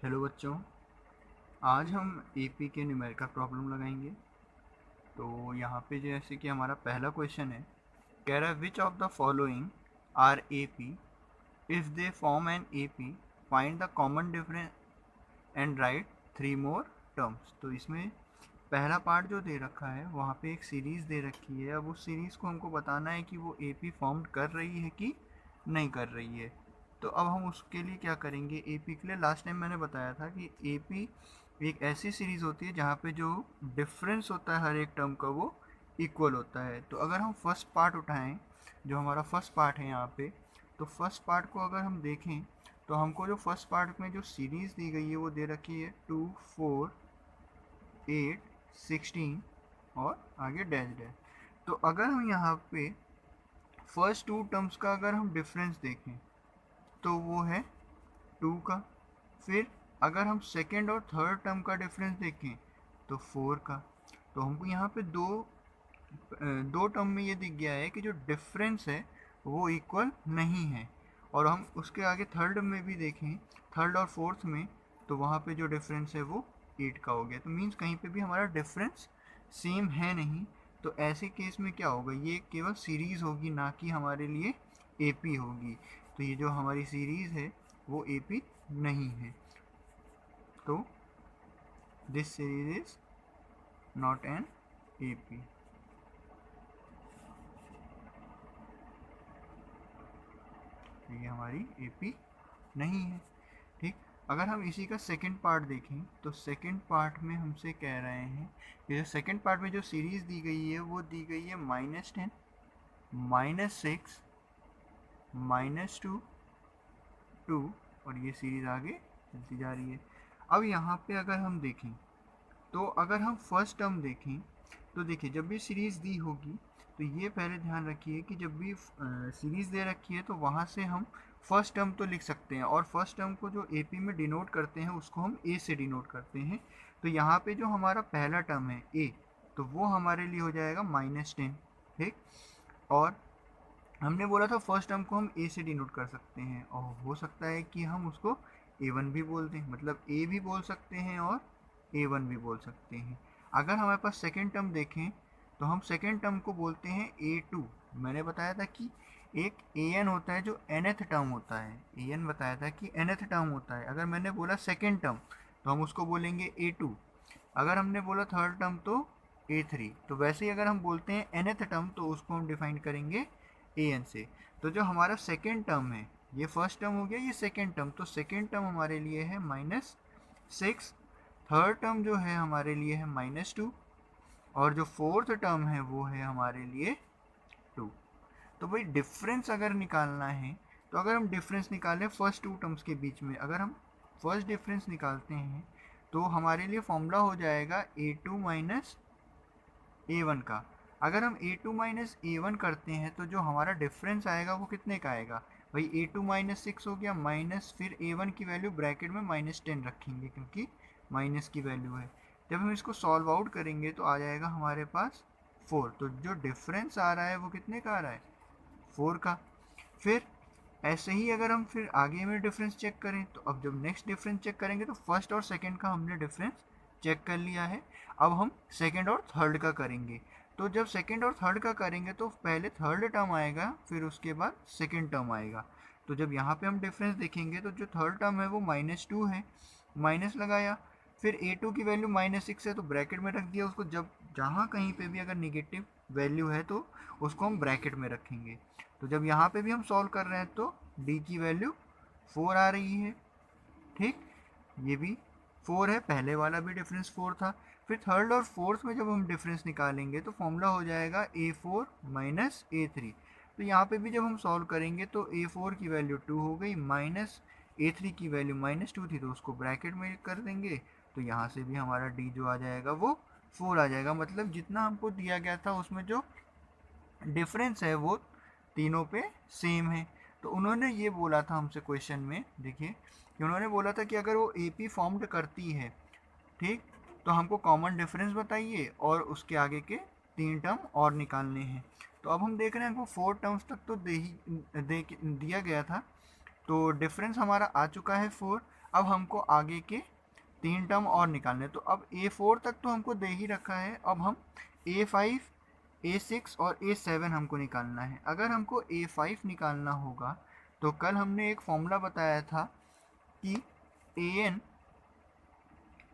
Hello बच्चों, आज हम एपी के न्यूमेरिकल प्रॉब्लम लगाएंगे। तो यहाँ पे जैसे कि हमारा पहला क्वेश्चन है, कह रहा है which of the following are AP if they form an AP, find the common difference and write three more terms. तो इसमें पहला पार्ट जो दे रखा है वहाँ पे एक सीरीज़ दे रखी है। अब उस सीरीज़ को हमको बताना है कि वो एपी फॉर्म कर रही है कि नहीं कर रही है। तो अब हम उसके लिए क्या करेंगे, एपी के लिए लास्ट टाइम मैंने बताया था कि एपी एक ऐसी सीरीज़ होती है जहाँ पे जो डिफरेंस होता है हर एक टर्म का वो इक्वल होता है। तो अगर हम फर्स्ट पार्ट उठाएं, जो हमारा फर्स्ट पार्ट है यहाँ पे, तो फर्स्ट पार्ट को अगर हम देखें तो हमको जो फर्स्ट पार्ट में जो सीरीज़ दी गई है वो दे रखी है 2, 4, 8, 16 और आगे डैश डैश। तो अगर हम यहाँ पे फर्स्ट टू टर्म्स का अगर हम डिफरेंस देखें तो वो है 2 का। फिर अगर हम सेकेंड और थर्ड टर्म का डिफरेंस देखें तो 4 का। तो हमको यहाँ पे दो टर्म में ये दिख गया है कि जो डिफरेंस है वो इक्वल नहीं है। और हम उसके आगे थर्ड में भी देखें, थर्ड और फोर्थ में, तो वहाँ पे जो डिफरेंस है वो 8 का हो गया। तो मीन्स कहीं पे भी हमारा डिफरेंस सेम है नहीं। तो ऐसे केस में क्या होगा, ये केवल सीरीज़ होगी, ना कि हमारे लिए एपी होगी। तो ये जो हमारी सीरीज़ है वो एपी नहीं है। तो this series is not an AP. ये हमारी एपी नहीं है। ठीक, अगर हम इसी का सेकंड पार्ट देखें तो सेकंड पार्ट में हमसे कह रहे हैं, ये जो सेकंड पार्ट में जो सीरीज दी गई है वो दी गई है -10, -6, -2, 2, और ये सीरीज आगे चलती जा रही है। अब यहाँ पे अगर हम देखें तो अगर हम फर्स्ट टर्म देखें तो देखिए, जब भी सीरीज़ दी होगी तो ये पहले ध्यान रखिए कि जब भी सीरीज़ दे रखी है तो वहाँ से हम फर्स्ट टर्म तो लिख सकते हैं, और फर्स्ट टर्म को जो एपी में डिनोट करते हैं उसको हम ए से डिनोट करते हैं। तो यहाँ पे जो हमारा पहला टर्म है ए, तो वो हमारे लिए हो जाएगा -10। ठीक, और हमने बोला था फर्स्ट टर्म को हम ए से डिनोट कर सकते हैं, और हो सकता है कि हम उसको a1 भी बोल दें, मतलब ए भी बोल सकते हैं और a1 भी बोल सकते हैं। अगर हमारे पास सेकेंड टर्म देखें तो हम सेकेंड टर्म को बोलते हैं a2। मैंने बताया था कि एक an होता है जो nth टर्म होता है, an बताया था कि nth टर्म होता है। अगर मैंने बोला सेकेंड टर्म तो हम उसको बोलेंगे a2। अगर हमने बोला थर्ड टर्म तो a3। तो वैसे ही अगर हम बोलते हैं nth टर्म तो उसको हम डिफाइन करेंगे an से। तो जो हमारा सेकेंड टर्म है, ये फर्स्ट टर्म हो गया, ये सेकेंड टर्म, तो सेकेंड टर्म हमारे लिए है -6, थर्ड टर्म जो है हमारे लिए है -2, और जो फोर्थ टर्म है वो है हमारे लिए 2। तो भाई डिफरेंस अगर निकालना है तो अगर हम डिफरेंस निकालें फर्स्ट टू टर्म्स के बीच में, अगर हम फर्स्ट डिफरेंस निकालते हैं तो हमारे लिए फॉर्मूला हो जाएगा a2 माइनस a1 का। अगर हम a2 माइनस a1 करते हैं तो जो हमारा डिफरेंस आएगा वो कितने का आएगा भाई, a2 -6 हो गया, माइनस फिर a1 की वैल्यू ब्रैकेट में -10 रखेंगे क्योंकि माइनस की वैल्यू है। जब हम इसको सॉल्व आउट करेंगे तो आ जाएगा हमारे पास 4। तो जो डिफरेंस आ रहा है वो कितने का आ रहा है, 4 का। फिर ऐसे ही अगर हम फिर आगे में डिफरेंस चेक करें तो अब जब नेक्स्ट डिफरेंस चेक करेंगे तो फर्स्ट और सेकंड का हमने डिफरेंस चेक कर लिया है। अब हम सेकंड और थर्ड का करेंगे। तो जब सेकंड और थर्ड का करेंगे तो पहले थर्ड टर्म आएगा, फिर उसके बाद सेकंड टर्म आएगा। तो जब यहाँ पे हम डिफरेंस देखेंगे तो जो थर्ड टर्म है वो -2 है, माइनस लगाया, फिर a2 की वैल्यू -6 है तो ब्रैकेट में रख दिया उसको। जब जहाँ कहीं पे भी अगर निगेटिव वैल्यू है तो उसको हम ब्रैकेट में रखेंगे। तो जब यहाँ पे भी हम सॉल्व कर रहे हैं तो d की वैल्यू 4 आ रही है। ठीक, ये भी 4 है, पहले वाला भी डिफरेंस 4 था। फिर थर्ड और फोर्थ में जब हम डिफरेंस निकालेंगे तो फॉर्मूला हो जाएगा a4 माइनस a3। तो यहाँ पे भी जब हम सॉल्व करेंगे तो a4 की वैल्यू 2 हो गई, माइनस a3 की वैल्यू -2 थी तो उसको ब्रैकेट में कर देंगे। तो यहाँ से भी हमारा d जो आ जाएगा वो 4 आ जाएगा। मतलब जितना हमको दिया गया था उसमें जो डिफरेंस है वो तीनों पे सेम है। तो उन्होंने ये बोला था हमसे क्वेश्चन में, देखिए कि उन्होंने बोला था कि अगर वो एपी फॉर्म्ड करती है, ठीक, तो हमको कॉमन डिफरेंस बताइए और उसके आगे के 3 टर्म और निकालने हैं। तो अब हम देख रहे हैं हमको 4 टर्म्स तक तो दिया गया था, तो डिफरेंस हमारा आ चुका है 4। अब हमको आगे के 3 टर्म और निकालने, तो अब A4 तक तो हमको दे ही रखा है, अब हम A5, A6 और A7 हमको निकालना है। अगर हमको A5 निकालना होगा तो कल हमने एक फॉर्मूला बताया था कि AN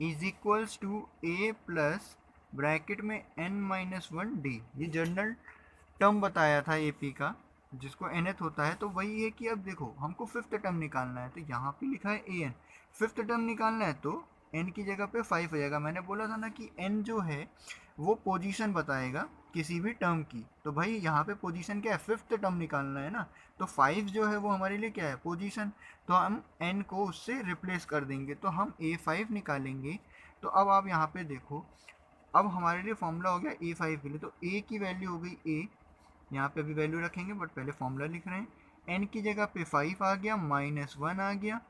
is equals to A plus bracket में n-1D, ये जनरल टर्म बताया था AP का जिसको nth होता है। तो वही है कि अब देखो हमको फिफ्थ टर्म निकालना है, तो यहाँ पे लिखा है AN, फिफ्थ टर्म निकालना है तो n की जगह पे 5 हो जाएगा। मैंने बोला था ना कि n जो है वो पोजीशन बताएगा किसी भी टर्म की, तो भाई यहाँ पे पोजीशन क्या है, फिफ्थ टर्म निकालना है ना, तो 5 जो है वो हमारे लिए क्या है, पोजीशन, तो हम n को उससे रिप्लेस कर देंगे, तो हम A5 निकालेंगे। तो अब आप यहाँ पे देखो, अब हमारे लिए फॉर्मूला हो गया A5 के लिए, तो A की वैल्यू हो गई A, यहाँ पे अभी वैल्यू रखेंगे बट पहले फॉर्मूला लिख रहे हैं, n की जगह पे 5 आ गया, -1 आ गया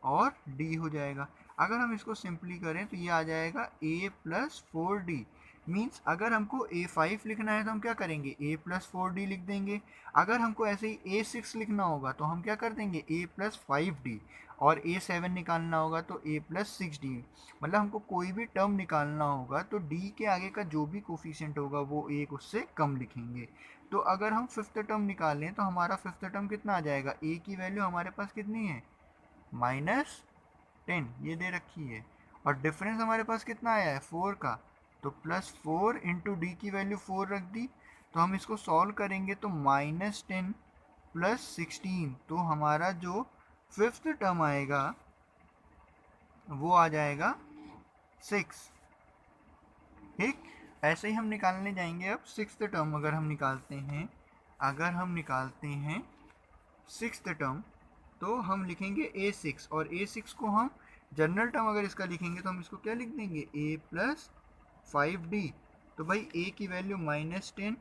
और d हो जाएगा। अगर हम इसको सिंपली करें तो ये आ जाएगा a प्लस 4d, मीन्स अगर हमको A5 लिखना है तो हम क्या करेंगे, a प्लस 4d लिख देंगे। अगर हमको ऐसे ही A6 लिखना होगा तो हम क्या कर देंगे, a प्लस 5d, और A7 निकालना होगा तो a प्लस 6d। मतलब हमको कोई भी टर्म निकालना होगा तो d के आगे का जो भी कोफिशिएंट होगा वो एक उससे कम लिखेंगे। तो अगर हम फिफ्थ टर्म निकालें तो हमारा फिफ्थ टर्म कितना आ जाएगा, a की वैल्यू हमारे पास कितनी है, -10, ये दे रखी है, और डिफरेंस हमारे पास कितना आया है 4 का, तो +4 इंटू डी की वैल्यू 4 रख दी। तो हम इसको सॉल्व करेंगे तो -10 + 16, तो हमारा जो फिफ्थ टर्म आएगा वो आ जाएगा 6। ठीक, ऐसे ही हम निकालने जाएंगे अब सिक्स्थ टर्म। अगर हम निकालते हैं सिक्स्थ टर्म तो हम लिखेंगे A6, और A6 को हम जनरल टर्म अगर इसका लिखेंगे तो हम इसको क्या लिख देंगे, a प्लस 5d। तो भाई a की वैल्यू -10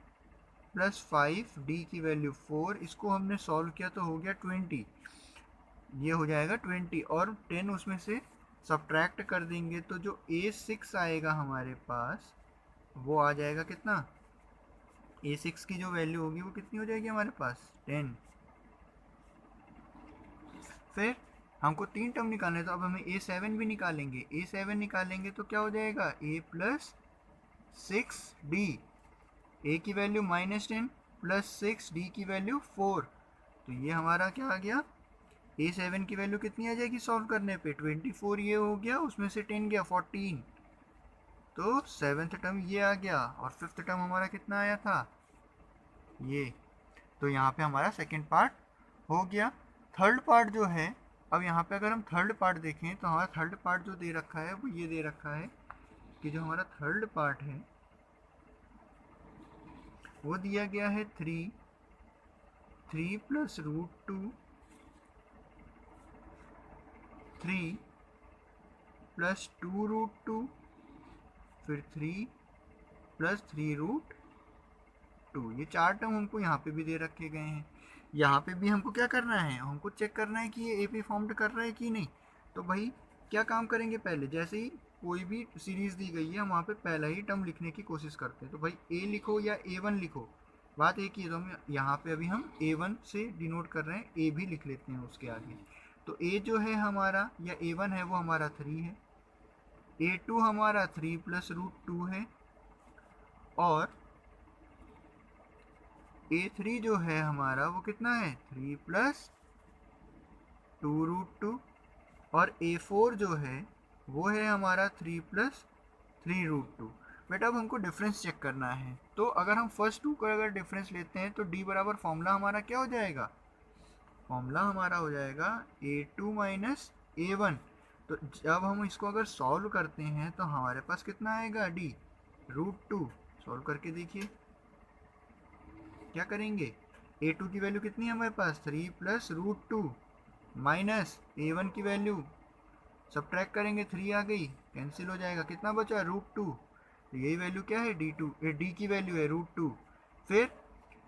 + 5, d की वैल्यू 4, इसको हमने सॉल्व किया तो हो गया 20, ये हो जाएगा 20, और 10 उसमें से सब्ट्रैक्ट कर देंगे तो जो A6 आएगा हमारे पास वो आ जाएगा कितना, A6 की जो वैल्यू होगी वो कितनी हो जाएगी हमारे पास, 10। फिर हमको 3 टर्म निकालने, तो अब हमें A7 भी निकालेंगे, A7 निकालेंगे तो क्या हो जाएगा, a प्लस 6d, a की वैल्यू -10 + 6, d की वैल्यू 4, तो ये हमारा क्या आ गया, A7 की वैल्यू कितनी आ जाएगी सॉल्व करने पे, 24, ये हो गया, उसमें से 10 गया 14, तो सेवेंथ टर्म ये आ गया, और फिफ्थ टर्म हमारा कितना आया था, ये। तो यहाँ पे हमारा सेकेंड पार्ट हो गया। थर्ड पार्ट जो है, अब यहाँ पे अगर हम थर्ड पार्ट देखें तो हमारा थर्ड पार्ट जो दे रखा है वो ये दे रखा है कि जो हमारा थर्ड पार्ट है वो दिया गया है 3 + √2, 3 + 2√2, फिर 3 + 3√2, ये 4 टर्म हमको यहाँ पे भी दे रखे गए हैं। यहाँ पे भी हमको क्या करना है, हमको चेक करना है कि ये AP फॉर्म्ड कर रहा है कि नहीं। तो भाई क्या काम करेंगे, पहले जैसे ही कोई भी सीरीज़ दी गई है हम वहाँ पे पहला ही टर्म लिखने की कोशिश करते हैं, तो भाई A लिखो या A1 लिखो, बात एक ही है। तो हम यहाँ पे अभी हम A1 से डिनोट कर रहे हैं, A भी लिख लेते हैं उसके आगे। तो A जो है हमारा या A1 है वो हमारा 3 है, A2 हमारा 3 + √2 है, और A3 जो है हमारा वो कितना है, 3 + 2√2, और A4 जो है वो है हमारा 3 + 3√2। बेटा अब हमको डिफरेंस चेक करना है, तो अगर हम फर्स्ट टू का अगर डिफरेंस लेते हैं तो D बराबर फॉर्मूला हमारा क्या हो जाएगा, फॉर्मूला हमारा हो जाएगा A2 - A1। तो जब हम इसको अगर सॉल्व करते हैं तो हमारे पास कितना आएगा, D √2। सॉल्व करके देखिए क्या करेंगे, A2 की वैल्यू कितनी है हमारे पास, 3 + √2 माइनस A1 की वैल्यू सब्ट्रैक्ट करेंगे, 3 आ गई, कैंसिल हो जाएगा, कितना बचा, √2। तो यही वैल्यू क्या है, D की वैल्यू है √2। फिर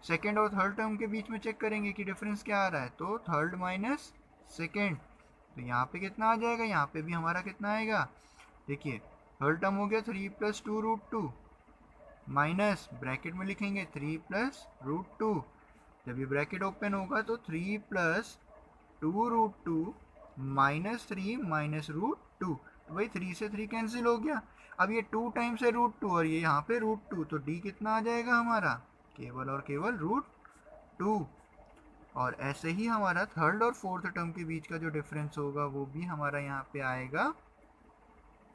सेकेंड और थर्ड टर्म के बीच में चेक करेंगे कि डिफरेंस क्या आ रहा है, तो थर्ड माइनस सेकेंड, तो यहाँ पे कितना आ जाएगा, यहाँ पे भी हमारा कितना आएगा, देखिए थर्ड टर्म हो गया 3 + 2√2 माइनस ब्रैकेट में लिखेंगे 3 + √2, जब ये ब्रैकेट ओपन होगा तो 3 + 2√2 -3 माइनस √2। तो भाई 3 से 3 कैंसिल हो गया। अब ये 2 टाइम्स है √2 और ये यहाँ पे √2, तो d कितना आ जाएगा हमारा, केवल और केवल √2। और ऐसे ही हमारा थर्ड और फोर्थ टर्म के बीच का जो डिफरेंस होगा वो भी हमारा यहाँ पे आएगा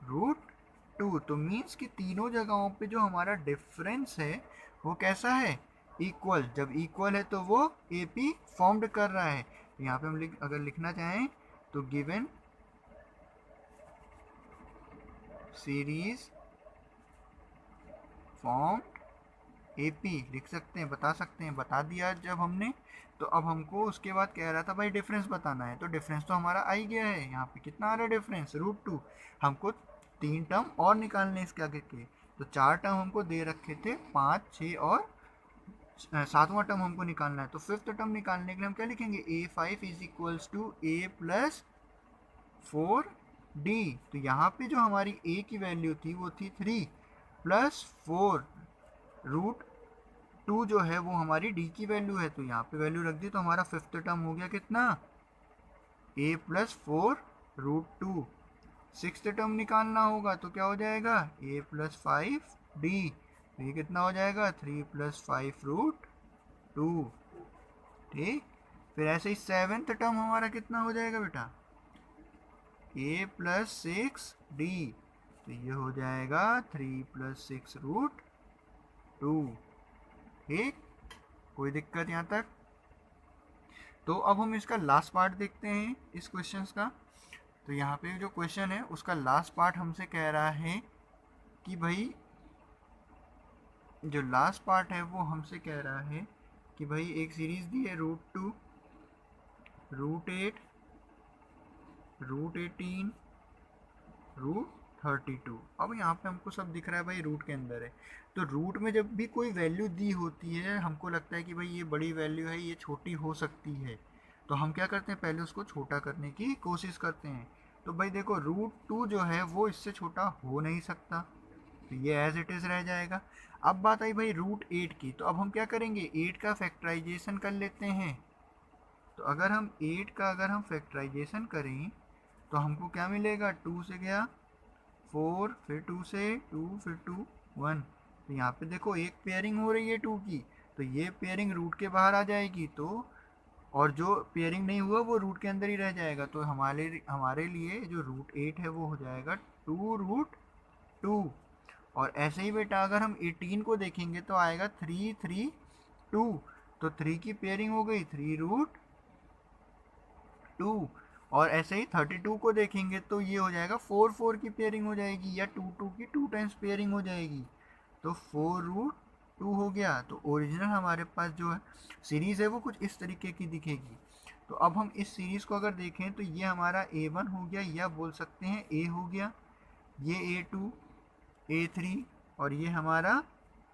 √2। तो मीन्स कि तीनों जगहों पे जो हमारा डिफरेंस है वो कैसा है, इक्वल। जब इक्वल है तो वो AP फॉर्म्ड कर रहा है। यहाँ पे हम अगर लिखना चाहें तो गिवन सीरीज फॉर्म्ड AP लिख सकते हैं, बता सकते हैं, बता दिया जब हमने। तो अब हमको उसके बाद कह रहा था भाई डिफरेंस बताना है, तो डिफरेंस तो हमारा आ ही गया है। यहाँ पे कितना आ रहा है डिफरेंस, √2। हमको 3 टर्म और निकालने इसके आगे के। तो 4 टर्म हमको दे रखे थे, 5, 6 और 7वां टर्म हमको निकालना है। तो फिफ्थ टर्म निकालने के लिए हम क्या लिखेंगे, A5 is equals to A plus 4D। तो यहाँ पे जो हमारी A की वैल्यू थी वो थी 3 प्लस 4 √2 जो है वो हमारी D की वैल्यू है। तो यहाँ पे वैल्यू रख दी, तो हमारा फिफ्थ टर्म हो गया कितना, A प्लस 4 √2। सिक्स्थ टर्म निकालना होगा तो क्या हो जाएगा, A प्लस 5D। तो ये कितना हो जाएगा, 3 प्लस 5 √2। ठीक, फिर ऐसे ही सेवेंथ टर्म हमारा कितना हो जाएगा बेटा, A प्लस 6D। तो ये हो जाएगा 3 प्लस 6 √2। ठीक, कोई दिक्कत यहाँ तक। तो अब हम इसका लास्ट पार्ट देखते हैं इस क्वेश्चन का। तो यहाँ पे जो क्वेश्चन है उसका लास्ट पार्ट हमसे कह रहा है कि भाई, जो लास्ट पार्ट है वो हमसे कह रहा है कि भाई एक सीरीज दी है √2, √8, √18, √32। अब यहाँ पे हमको सब दिख रहा है भाई रूट के अंदर है। तो रूट में जब भी कोई वैल्यू दी होती है, हमको लगता है कि भाई ये बड़ी वैल्यू है, ये छोटी हो सकती है, तो हम क्या करते हैं, पहले उसको छोटा करने की कोशिश करते हैं। तो भाई देखो √2 जो है वो इससे छोटा हो नहीं सकता, तो ये एज इट इज़ रह जाएगा। अब बात आई भाई √8 की, तो अब हम क्या करेंगे, 8 का फैक्टराइजेशन कर लेते हैं। तो अगर हम 8 का अगर हम फैक्टराइजेशन करें तो हमको क्या मिलेगा, 2 से गया 4, फिर 2 से 2, फिर 2 1। तो यहाँ पे देखो एक पेयरिंग हो रही है 2 की, तो ये पेयरिंग रूट के बाहर आ जाएगी। तो और जो पेयरिंग नहीं हुआ वो रूट के अंदर ही रह जाएगा। तो हमारे लिए जो √8 है वो हो जाएगा 2√2। और ऐसे ही बेटा अगर हम 18 को देखेंगे तो आएगा 3 3 2। तो 3 की पेयरिंग हो गई 3√2। और ऐसे ही 32 को देखेंगे तो ये हो जाएगा 4 4 की पेयरिंग हो जाएगी, या 2 2 की 2 टाइम्स पेयरिंग हो जाएगी। तो 4√2 हो गया। तो ओरिजिनल हमारे पास जो है सीरीज़ है वो कुछ इस तरीके की दिखेगी। तो अब हम इस सीरीज़ को अगर देखें तो ये हमारा A1 हो गया, या बोल सकते हैं A हो गया, ये A2, A3 और ये हमारा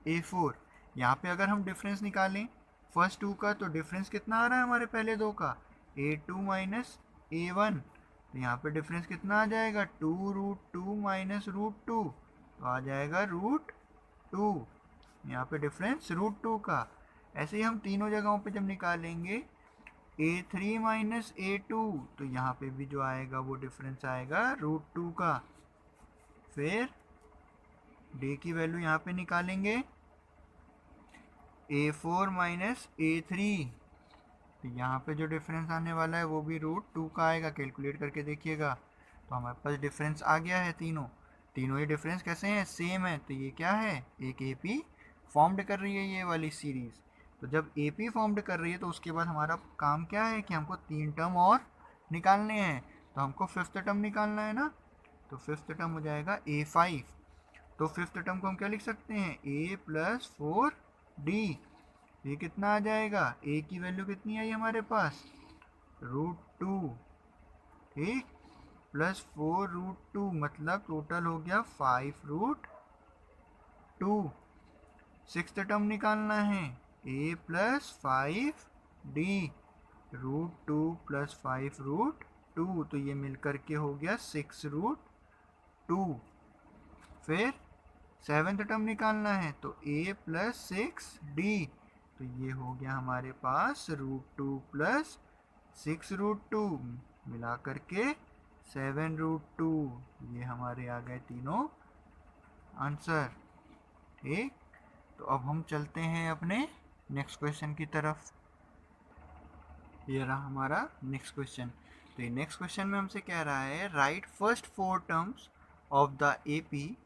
A4। यहाँ पे अगर हम डिफरेंस निकालें फर्स्ट 2 का, तो डिफरेंस कितना आ रहा है हमारे पहले दो का, A2 माइनस A1। तो यहाँ पे डिफरेंस कितना आ जाएगा, 2√2 माइनस √2। तो आ जाएगा √2। यहाँ पे डिफरेंस √2 का। ऐसे ही हम तीनों जगहों पे जब निकालेंगे A3 माइनस A2, तो यहाँ पे भी जो आएगा वो डिफरेंस आएगा √2 का। फिर D की वैल्यू यहाँ पे निकालेंगे A4 माइनस A3, तो यहाँ पे जो डिफरेंस आने वाला है वो भी √2 का आएगा। कैलकुलेट करके देखिएगा, तो हमारे पास डिफरेंस आ गया है। तीनों ही डिफरेंस कैसे हैं, सेम है। तो ये क्या है, एक AP फॉर्म्ड कर रही है ये वाली सीरीज़। तो जब AP फॉर्म्ड कर रही है तो उसके बाद हमारा काम क्या है कि हमको 3 टर्म और निकालने हैं। तो हमको फिफ्थ टर्म निकालना है ना, तो फिफ्थ टर्म हो जाएगा A5। तो फिफ्थ टर्म को हम क्या लिख सकते हैं, A प्लस 4D। ये कितना आ जाएगा, A की वैल्यू कितनी आई हमारे पास, √2। ठीक, प्लस 4√2, मतलब टोटल हो गया 5√2। सिक्स्थ टर्म निकालना है, A प्लस 5D, √2 प्लस 5√2। तो ये मिलकर के हो गया 6√2। फिर सेवेंथ टर्म निकालना है, तो A प्लस 6D। तो ये हो गया हमारे पास √2 प्लस 6√2, मिला करके 7√2। ये हमारे आ गए तीनों आंसर। ठीक, तो अब हम चलते हैं अपने नेक्स्ट क्वेश्चन की तरफ। ये रहा हमारा नेक्स्ट क्वेश्चन। तो ये नेक्स्ट क्वेश्चन में हमसे कह रहा है write first 4 terms of the AP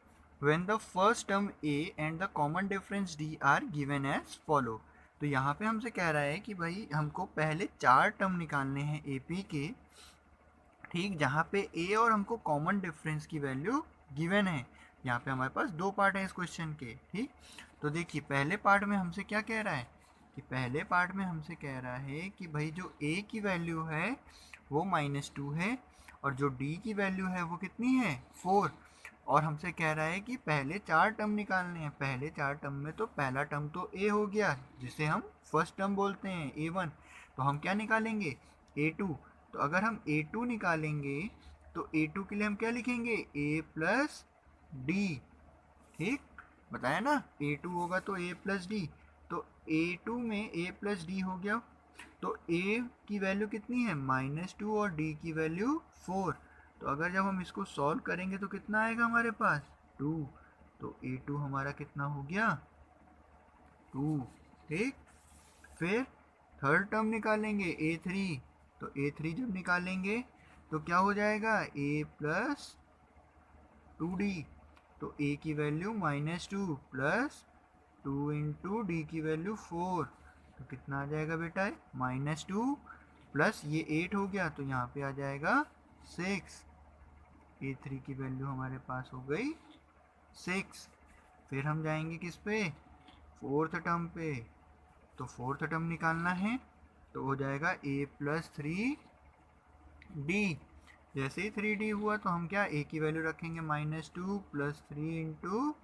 when the first term a and the common difference d are given as follow. तो यहाँ पे हमसे कह रहा है कि भाई हमको पहले 4 टर्म निकालने हैं एपी के, ठीक, जहाँ पे ए और हमको कॉमन डिफरेंस की वैल्यू गिवन है। यहाँ पे हमारे पास 2 पार्ट है इस क्वेश्चन के। ठीक, तो देखिए पहले पार्ट में हमसे क्या कह रहा है कि पहले पार्ट में हमसे कह रहा है कि भाई जो ए की वैल्यू है वो -2 है और जो डी की वैल्यू है वो कितनी है 4। और हमसे कह रहा है कि पहले 4 टर्म निकालने हैं। पहले 4 टर्म में तो पहला टर्म तो ए हो गया जिसे हम फर्स्ट टर्म बोलते हैं A1। तो हम क्या निकालेंगे A2। तो अगर हम A2 निकालेंगे तो A2 के लिए हम क्या लिखेंगे A प्लस डी। ठीक, बताया ना A2 होगा तो A प्लस डी। तो A2 में A प्लस डी हो गया। तो A की वैल्यू कितनी है -2 और D की वैल्यू 4। तो अगर जब हम इसको सॉल्व करेंगे तो कितना आएगा हमारे पास 2। तो A2 हमारा कितना हो गया 2। ठीक, फिर थर्ड टर्म निकालेंगे A3। तो A3 जब निकालेंगे तो क्या हो जाएगा A प्लस 2D। तो A की वैल्यू -2 प्लस 2 इंटू डी की वैल्यू 4। तो कितना आ जाएगा बेटा -2 प्लस ये 8 हो गया तो यहाँ पे आ जाएगा 6। A3 की वैल्यू हमारे पास हो गई 6। फिर हम जाएंगे किस पे फोर्थ टर्म पे। तो फोर्थ टर्म निकालना है तो हो जाएगा A प्लस 3D। जैसे ही 3D हुआ तो हम क्या A की वैल्यू रखेंगे -2 प्लस 3 इंटू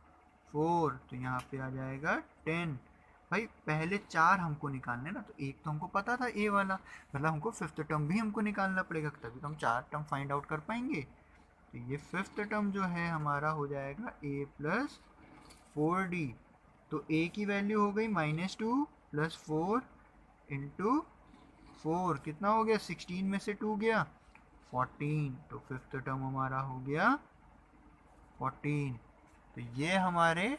4। तो यहाँ पे आ जाएगा 10। भाई पहले 4 हमको निकालने ना, तो एक तो हमको पता था A वाला, मतलब हमको फिफ्थ टर्म भी हमको निकालना पड़ेगा तभी तो हम 4 टर्म फाइंड आउट कर पाएंगे। तो ये फिफ्थ टर्म जो है हमारा हो जाएगा A प्लस 4D। तो A की वैल्यू हो गई -2 प्लस 4 इंटू 4। कितना हो गया 16 में से 2 गया 14। तो फिफ्थ टर्म हमारा हो गया 14। तो ये हमारे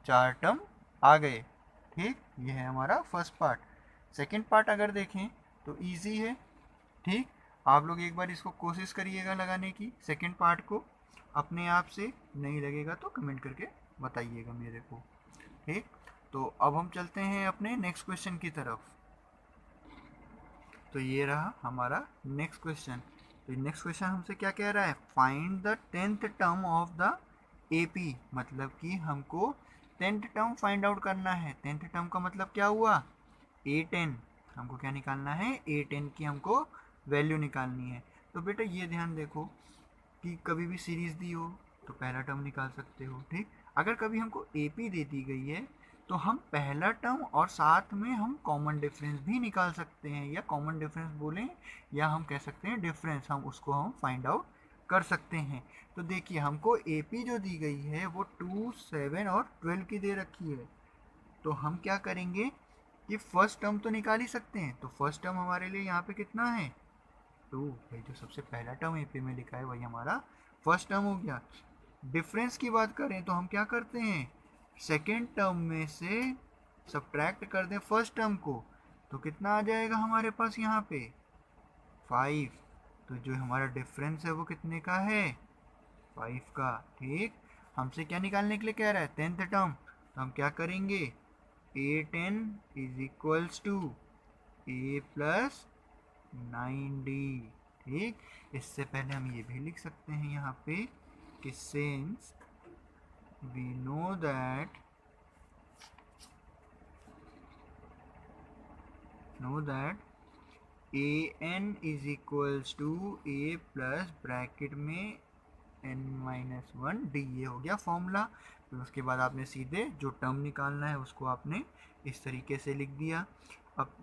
4 टर्म आ गए। ठीक, ये है हमारा फर्स्ट पार्ट। सेकंड पार्ट अगर देखें तो इजी है। ठीक, आप लोग एक बार इसको कोशिश करिएगा लगाने की सेकंड पार्ट को, अपने आप से नहीं लगेगा तो कमेंट करके बताइएगा मेरे को। ठीक, तो अब हम चलते हैं अपने नेक्स्ट क्वेश्चन की तरफ। तो ये रहा हमारा नेक्स्ट क्वेश्चन। तो नेक्स्ट क्वेश्चन हमसे क्या कह रहा है find the 10th term of the AP. मतलब कि हमको 10th टर्म फाइंड आउट करना है। 10th टर्म का मतलब क्या हुआ A10। हमको क्या निकालना है A10 की हमको वैल्यू निकालनी है। तो बेटा ये ध्यान देखो कि कभी भी सीरीज दी हो तो पहला टर्म निकाल सकते हो। ठीक, अगर कभी हमको AP दे दी गई है तो हम पहला टर्म और साथ में हम कॉमन डिफरेंस भी निकाल सकते हैं, या कॉमन डिफरेंस बोलें या हम कह सकते हैं डिफरेंस, हम उसको हम फाइंड आउट कर सकते हैं। तो देखिए हमको AP जो दी गई है वो 2, 7 और 12 की दे रखी है। तो हम क्या करेंगे कि फर्स्ट टर्म तो निकाल ही सकते हैं। तो फर्स्ट टर्म हमारे लिए यहाँ पे कितना है 2। भाई जो सबसे पहला टर्म AP में लिखा है वही हमारा फर्स्ट टर्म हो गया। डिफरेंस की बात करें तो हम क्या करते हैं सेकेंड टर्म में से सब्ट्रैक्ट कर दें फर्स्ट टर्म को, तो कितना आ जाएगा हमारे पास यहाँ पे 5। तो जो हमारा डिफरेंस है वो कितने का है 5 का। ठीक, हमसे क्या निकालने के लिए कह रहा है 10th टर्म। तो हम क्या करेंगे A10 is equals to A plus 9D। ठीक, इससे पहले हम ये भी लिख सकते हैं यहाँ पे कि since we know that an is equals to a plus bracket में n-1d। ये हो गया फॉर्मूला। फिर उसके बाद आपने सीधे जो टर्म निकालना है उसको आपने इस तरीके से लिख दिया। अब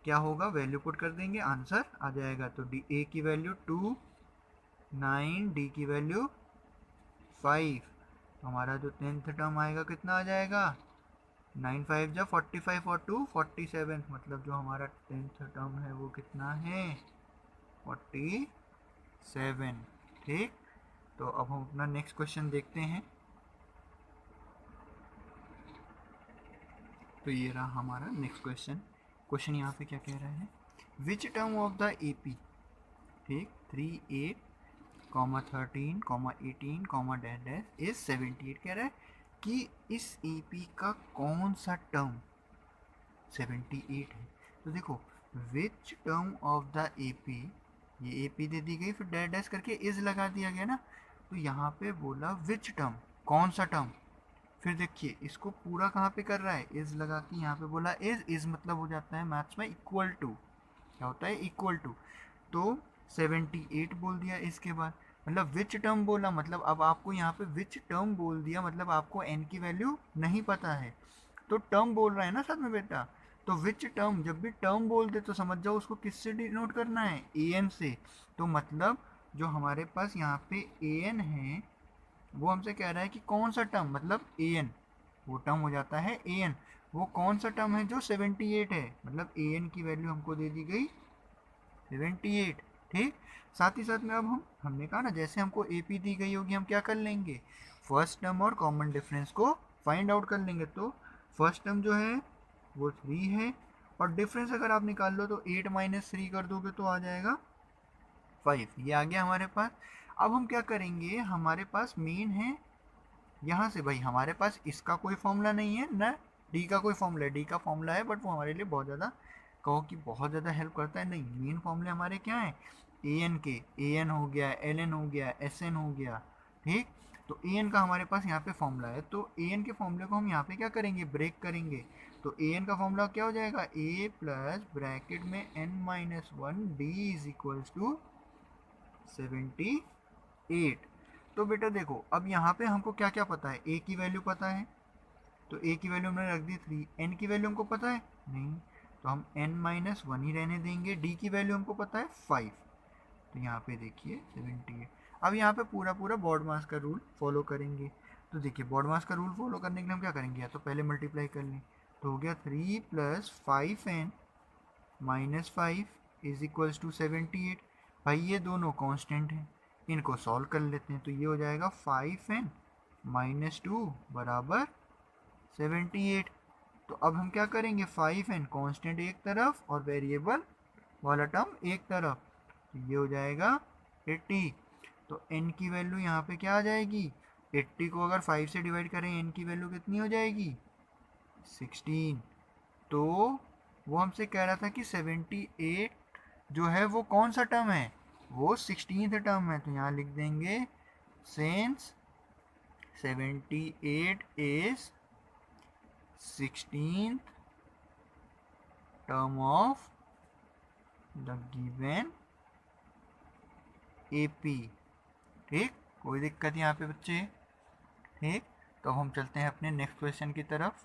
क्या होगा वैल्यू पुट कर देंगे आंसर आ जाएगा। तो डी ए की वैल्यू 2, 9, डी की वैल्यू 5। तो हमारा जो 10th टर्म आएगा कितना आ जाएगा 9 5 जा 45 और 2 47। मतलब जो हमारा 10th टर्म है वो कितना है 47। 7। ठीक, तो अब हम अपना नेक्स्ट क्वेश्चन देखते हैं। तो ये रहा हमारा नेक्स्ट क्वेश्चन। क्वेश्चन यहाँ पे क्या कह रहा है, which term of the AP, ठीक, 3 8 13 18 डैश डैश इज 78, कह रहा है कि इस एपी का कौन सा टर्म 78 है। तो देखो, which term of the AP, ये एपी दे दी गई, फिर डैश डैश करके इज लगा दिया गया ना, तो यहाँ पे बोला विच टर्म, कौन सा टर्म। फिर देखिए इसको पूरा कहाँ पे कर रहा है, इज लगा के यहाँ पे बोला इज मतलब हो जाता है मैथ्स में इक्वल टू, क्या होता है, इक्वल टू। तो 78 बोल दिया इसके बाद, मतलब विच टर्म बोला, मतलब अब आपको यहाँ पे विच टर्म बोल दिया, मतलब आपको n की वैल्यू नहीं पता है, तो टर्म बोल रहा है ना साथ में बेटा। तो विच टर्म, जब भी टर्म बोल दे तो समझ जाओ उसको किससे डिनोट करना है, an से। तो मतलब जो हमारे पास यहाँ पे an है वो हमसे कह रहा है कि कौन सा टर्म, मतलब an, वो टर्म हो जाता है an, वो कौन सा टर्म है जो 78 है, मतलब an की वैल्यू हमको दे दी गई 78। ठीक, साथ ही साथ में अब हमने कहा ना जैसे हमको AP दी गई होगी हम क्या कर लेंगे, फर्स्ट टर्म और कॉमन डिफरेंस को फाइंड आउट कर लेंगे। तो फर्स्ट टर्म जो है वो 3 है, और डिफरेंस अगर आप निकाल लो तो 8 माइनस 3 कर दोगे तो आ जाएगा 5, ये आ गया हमारे पास। अब हम क्या करेंगे, हमारे पास मेन है यहाँ से, भाई हमारे पास इसका कोई फॉर्मूला नहीं है ना, डी का कोई फॉर्मूला है, डी का फॉर्मूला है बट वो हमारे लिए बहुत ज़्यादा, कहो कि बहुत ज़्यादा हेल्प करता है नहीं। मेन फॉर्मूले हमारे क्या है, ए एन के, ए एन हो गया, एल एन हो गया, एस एन हो गया। ठीक, तो ए एन का हमारे पास यहाँ पे फॉर्मूला है, तो ए एन के फॉर्मूले को हम यहाँ पे क्या करेंगे, ब्रेक करेंगे। तो ए एन का फॉर्मूला क्या हो जाएगा, ए प्लस ब्रैकेट में n minus one d is equals to 78। तो बेटा देखो अब यहाँ पे हमको क्या क्या पता है, ए की वैल्यू पता है, तो ए की वैल्यू हमने रख दी 3, एन की वैल्यू हमको पता है नहीं, तो हम एन माइनस वन ही रहने देंगे, डी की वैल्यू हमको पता है 5, तो यहाँ पे देखिए 78। अब यहाँ पे पूरा पूरा बॉड मास का रूल फॉलो करेंगे। तो देखिए बॉड मास का रूल फॉलो करने के लिए हम क्या करेंगे, या तो पहले मल्टीप्लाई कर लें, तो हो गया 3 plus 5n minus 5 is equals to 78। भाई ये दोनों कांस्टेंट हैं, इनको सॉल्व कर लेते हैं, तो ये हो जाएगा 5n माइनस 2 बराबर 78। तो अब हम क्या करेंगे, 5n कांस्टेंट एक तरफ और वेरिएबल वाला टर्म एक तरफ, तो ये हो जाएगा 80। तो n की वैल्यू यहाँ पे क्या आ जाएगी, 80 को अगर 5 से डिवाइड करें n की वैल्यू कितनी हो जाएगी 16। तो वो हमसे कह रहा था कि 78 जो है वो कौन सा टर्म है, वो 16th टर्म है, तो यहाँ लिख देंगे since 78 is 16th term of the given AP. ठीक, कोई दिक्कत यहाँ पे बच्चे, ठीक। तो हम चलते हैं अपने नेक्स्ट क्वेश्चन की तरफ।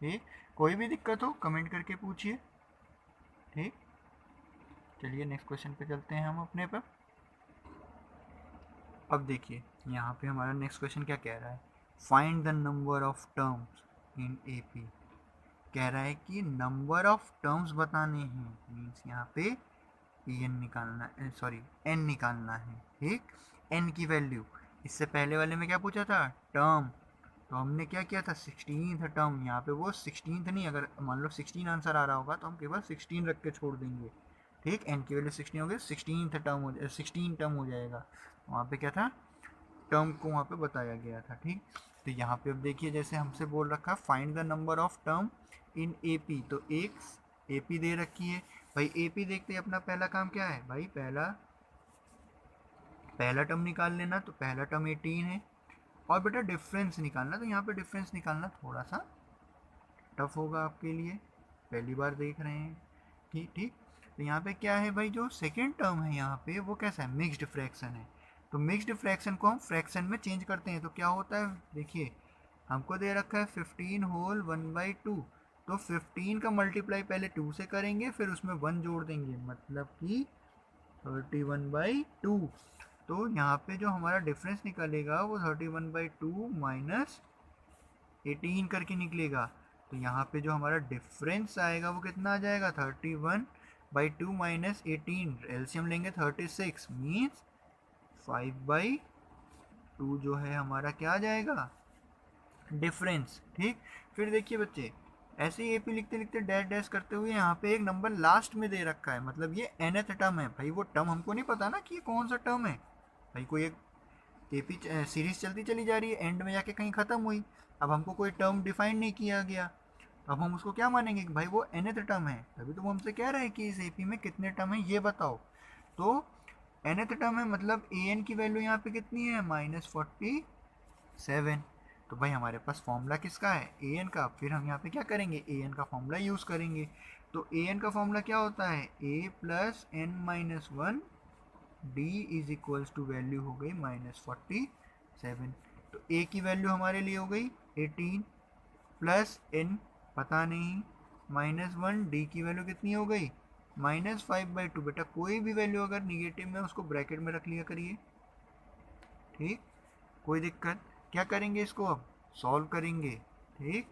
ठीक, कोई भी दिक्कत हो कमेंट करके पूछिए। ठीक, चलिए नेक्स्ट क्वेश्चन पे चलते हैं हम अपने पर। अब देखिए यहाँ पे हमारा नेक्स्ट क्वेश्चन क्या कह रहा है, find the number of terms in AP. कह रहा है कि नंबर ऑफ टर्म्स बताने हैं, मीन्स यहाँ पे एन निकालना, सॉरी एन निकालना है। ठीक, एन की वैल्यू, इससे पहले वाले में क्या पूछा था, टर्म, तो हमने क्या किया था 16th टर्म, यहाँ पे वो 16th नहीं, अगर मान लो 16 आंसर आ रहा होगा तो हम केवल 16 रख के छोड़ देंगे। ठीक, एन की वैल्यू 16 हो गई, 16th टर्म हो 16 टर्म हो जाएगा, वहाँ पे क्या था, टर्म को वहाँ पे बताया गया था। ठीक, तो यहाँ पे अब देखिए जैसे हमसे बोल रखा है find the number of term in AP, तो एक एपी दे रखी है भाई, एपी देखते ही अपना पहला काम क्या है भाई, पहला टर्म निकाल लेना, तो पहला टर्म 18 है, और बेटा डिफरेंस निकालना, तो यहाँ पे डिफरेंस निकालना थोड़ा सा टफ होगा आपके लिए, पहली बार देख रहे हैं। ठीक ठीक, तो यहाँ पे क्या है भाई, जो सेकेंड टर्म है यहाँ पे वो कैसा है, मिक्स्ड फ्रैक्शन है, तो मिक्स्ड फ्रैक्शन को हम फ्रैक्शन में चेंज करते हैं, तो क्या होता है देखिए, हमको दे रखा है 15 होल 1/2, तो 15 का मल्टीप्लाई पहले 2 से करेंगे, फिर उसमें 1 जोड़ देंगे, मतलब कि 31/2। तो यहाँ पे जो हमारा डिफरेंस निकलेगा वो 31/2 माइनस 18 करके निकलेगा, तो यहाँ पे जो हमारा डिफरेंस आएगा वो कितना आ जाएगा, बाई 2 माइनस 18, एलसीएम लेंगे 36, मीन्स 5/2 जो है हमारा क्या आ जाएगा, डिफरेंस। ठीक, फिर देखिए बच्चे, ऐसे ही एपी लिखते लिखते डैश डैश करते हुए यहाँ पे एक नंबर लास्ट में दे रखा है, मतलब ये nth टर्म है। भाई वो टर्म हमको नहीं पता ना कि ये कौन सा टर्म है। भाई कोई एक एपी सीरीज चलती चली जा रही है, एंड में जाके कहीं ख़त्म हुई, अब हमको कोई टर्म डिफाइन नहीं किया गया, अब हम उसको क्या मानेंगे कि भाई वो nth टर्म है। तभी तो वो हमसे कह रहा है कि इस एपी में कितने टर्म है ये बताओ। तो nth टर्म है, मतलब an की वैल्यू यहाँ पे कितनी है, -47। तो भाई हमारे पास फॉर्मूला किसका है, an का। फिर हम यहाँ पे क्या करेंगे, an का फॉर्मूला यूज़ करेंगे। तो an का फॉर्मूला क्या होता है, a plus n-1 d is equals to value हो गई -47। तो a की वैल्यू हमारे लिए हो गई 18 प्लस n पता नहीं -1, d की वैल्यू कितनी हो गई -5/2। बेटा कोई भी वैल्यू अगर निगेटिव में उसको ब्रैकेट में रख लिया करिए, ठीक, कोई दिक्कत। क्या करेंगे, इसको अब सॉल्व करेंगे। ठीक,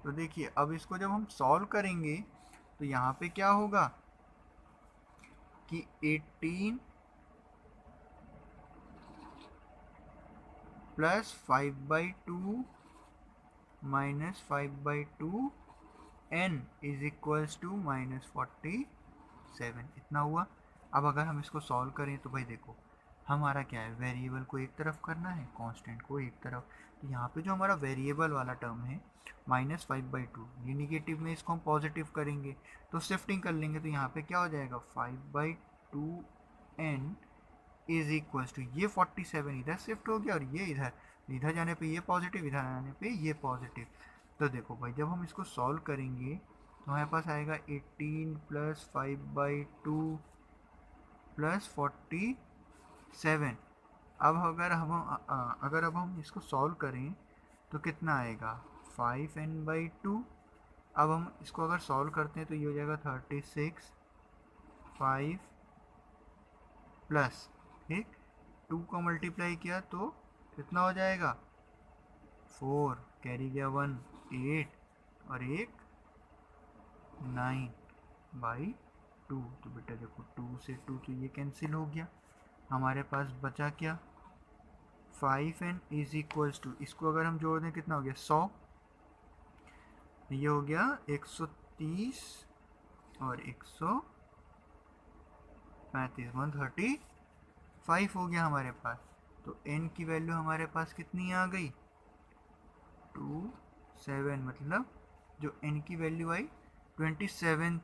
तो देखिए अब इसको जब हम सॉल्व करेंगे तो यहाँ पे क्या होगा कि 18 plus 5/2 minus 5/2 n is equals to -47, इतना हुआ। अब अगर हम इसको सॉल्व करें तो भाई देखो हमारा क्या है, वेरिएबल को एक तरफ करना है, कांस्टेंट को एक तरफ। तो यहाँ पे जो हमारा वेरिएबल वाला टर्म है -5/2, ये निगेटिव में, इसको हम पॉजिटिव करेंगे तो शिफ्टिंग कर लेंगे, तो यहाँ पे क्या हो जाएगा 5/2n इज इक्वल्स टू, ये 47 इधर शिफ्ट हो गया और ये इधर, इधर जाने पे ये पॉजिटिव, इधर आने पे ये पॉजिटिव। तो देखो भाई जब हम इसको सॉल्व करेंगे तो हमारे पास आएगा 18 प्लस 5/2 प्लस 47। अब अगर अब हम इसको सॉल्व करें तो कितना आएगा 5n/2। अब हम इसको अगर सॉल्व करते हैं तो ये हो जाएगा 36, 5 प्लस, ठीक, 2 को मल्टीप्लाई किया तो कितना हो जाएगा 4, कैरी गया 1, 8 और एक 9/2। तो बेटा देखो 2 से 2 तो ये कैंसिल हो गया, हमारे पास बचा क्या 5n इज इक्वल्स टू, इसको अगर हम जोड़ दें कितना हो गया 100, ये हो गया 130 और 135, 135 हो गया हमारे पास। तो n की वैल्यू हमारे पास कितनी आ गई 27, मतलब जो n की वैल्यू आई 27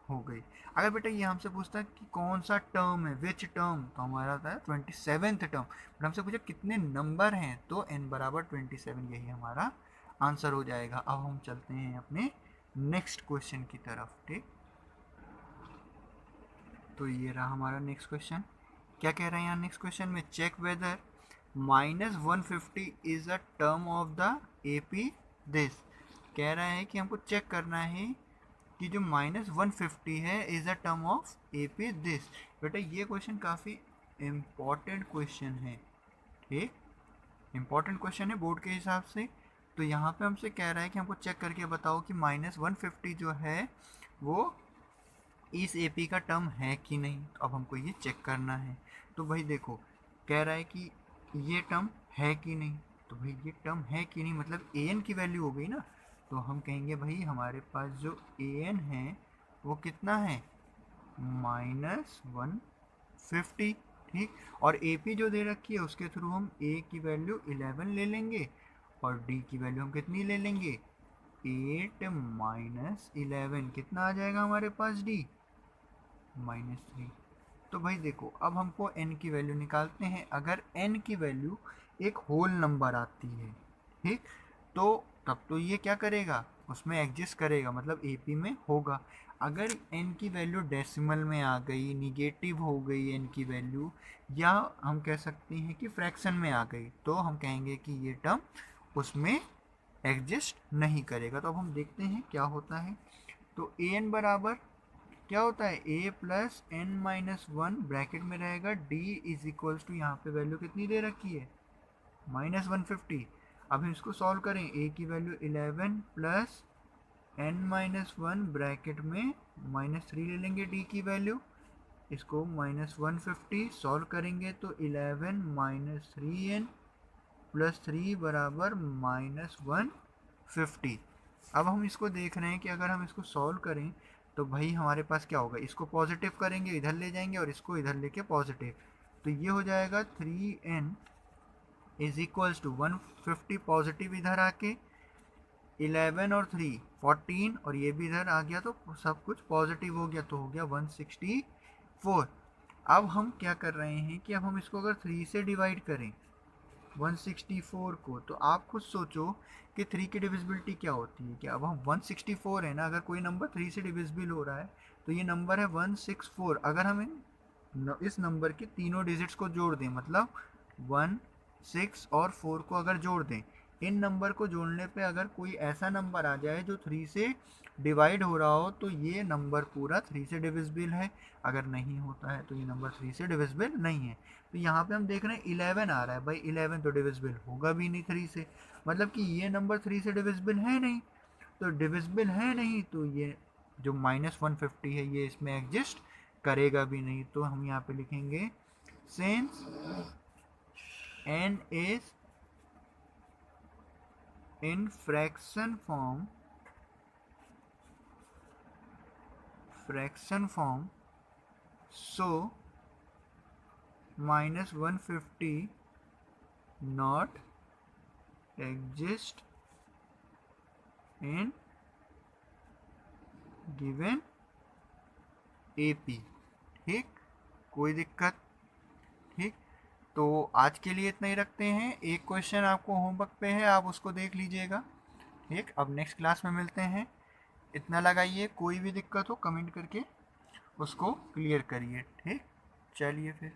हो गई। अगर बेटा ये हमसे पूछता है कि कौन सा टर्म है, विच टर्म, तो हमारा होता है 27th टर्म। बट हमसे पूछा कितने नंबर हैं तो n बराबर 27, यही हमारा आंसर हो जाएगा। अब हम चलते हैं अपने नेक्स्ट क्वेश्चन की तरफ। ठीक, तो ये रहा हमारा नेक्स्ट क्वेश्चन। क्या कह रहे हैं यहाँ नेक्स्ट क्वेश्चन में, check whether -150 is a term of the AP this. कह रहा है कि हमको चेक करना है कि जो -150 है is a term of AP this. बेटा ये क्वेश्चन काफ़ी इम्पॉर्टेंट क्वेश्चन है, ठीक, इम्पॉर्टेंट क्वेश्चन है बोर्ड के हिसाब से। तो यहाँ पे हमसे कह रहा है कि हमको चेक करके बताओ कि -150 जो है वो इस एपी का टर्म है कि नहीं। तो अब हमको ये चेक करना है। तो भाई देखो कह रहा है कि ये टर्म है कि नहीं, तो भाई ये टर्म है कि नहीं मतलब an की वैल्यू हो गई ना। तो हम कहेंगे भाई हमारे पास जो an है वो कितना है -150, ठीक। और AP जो दे रखी है उसके थ्रू हम a की वैल्यू 11 ले लेंगे और d की वैल्यू हम कितनी ले लेंगे 8 माइनस 11, कितना आ जाएगा हमारे पास d -3। तो भाई देखो अब हमको n की वैल्यू निकालते हैं। अगर n की वैल्यू एक होल नंबर आती है, ठीक, तो तब तो ये क्या करेगा उसमें एग्जिस्ट करेगा, मतलब AP में होगा। अगर n की वैल्यू डेसिमल में आ गई, निगेटिव हो गई n की वैल्यू, या हम कह सकते हैं कि फ्रैक्शन में आ गई, तो हम कहेंगे कि ये टर्म उसमें एग्जिस्ट नहीं करेगा। तो अब हम देखते हैं क्या होता है। तो an बराबर क्या होता है a प्लस n-1 ब्रैकेट में रहेगा d इज इक्वल्स टू, यहाँ पे वैल्यू कितनी दे रखी है -150। अब हम इसको सॉल्व करें, a की वैल्यू 11 प्लस n-1 ब्रैकेट में -3 ले लेंगे d की वैल्यू, इसको -150 सॉल्व करेंगे तो 11 माइनस 3n प्लस 3 बराबर -150। अब हम इसको देख रहे हैं कि अगर हम इसको सॉल्व करें तो भाई हमारे पास क्या होगा, इसको पॉजिटिव करेंगे इधर ले जाएंगे और इसको इधर लेके पॉजिटिव, तो ये हो जाएगा 3n is equals to 150 positive इधर आके 11 और 3 14 और ये भी इधर आ गया तो सब कुछ पॉजिटिव हो गया, तो हो गया 164। अब हम क्या कर रहे हैं कि अब हम इसको अगर 3 से डिवाइड करें 164 को, तो आप खुद सोचो कि 3 की डिविजिबिलिटी क्या होती है। क्या अब हम 164 है ना, अगर कोई नंबर 3 से डिविजिबल हो रहा है तो ये नंबर है 164। अगर हम इस नंबर के तीनों डिजिट्स को जोड़ दें, मतलब 1 6 और 4 को अगर जोड़ दें, इन नंबर को जोड़ने पे अगर कोई ऐसा नंबर आ जाए जो 3 से डिवाइड हो रहा हो तो ये नंबर पूरा 3 से डिविजिबल है, अगर नहीं होता है तो ये नंबर 3 से डिविजिबल नहीं है। तो यहाँ पे हम देख रहे हैं 11 आ रहा है, भाई 11 तो डिविजिबल होगा भी नहीं 3 से, मतलब कि ये नंबर 3 से डिविजिबल है नहीं, तो डिविजिबल है नहीं तो ये जो -150 है ये इसमें एग्जिस्ट करेगा भी नहीं। तो हम यहाँ पे लिखेंगे since n is in fraction form so -150 not exist in given AP। ठीक, कोई दिक्कत? ठीक, तो आज के लिए इतना ही रखते हैं। एक क्वेश्चन आपको होमवर्क पे है, आप उसको देख लीजिएगा। ठीक, अब नेक्स्ट क्लास में मिलते हैं। इतना लगाइए, कोई भी दिक्कत हो कमेंट करके उसको क्लियर करिए। ठीक, चलिए फिर।